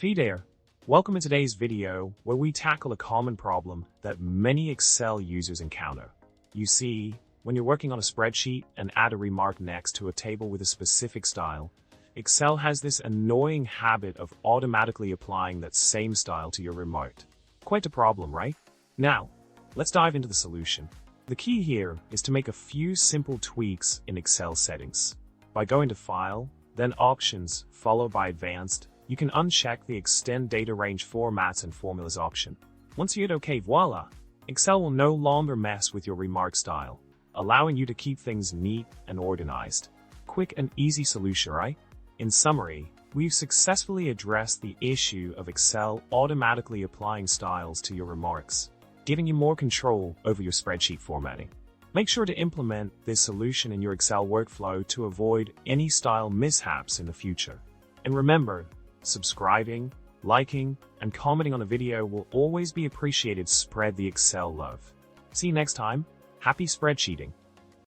Hey there, welcome in today's video where we tackle a common problem that many Excel users encounter. You see, when you're working on a spreadsheet and add a remark next to a table with a specific style, Excel has this annoying habit of automatically applying that same style to your remark. Quite a problem, right? Now, let's dive into the solution. The key here is to make a few simple tweaks in Excel settings. By going to File, then Options, followed by Advanced, you can uncheck the Extend Data Range Formats and Formulas option. Once you hit OK, voila! Excel will no longer mess with your remark style, allowing you to keep things neat and organized. Quick and easy solution, right? In summary, we've successfully addressed the issue of Excel automatically applying styles to your remarks, giving you more control over your spreadsheet formatting. Make sure to implement this solution in your Excel workflow to avoid any style mishaps in the future. And remember, subscribing, liking, and commenting on a video will always be appreciated. Spread the Excel love. See you next time. Happy spreadsheeting.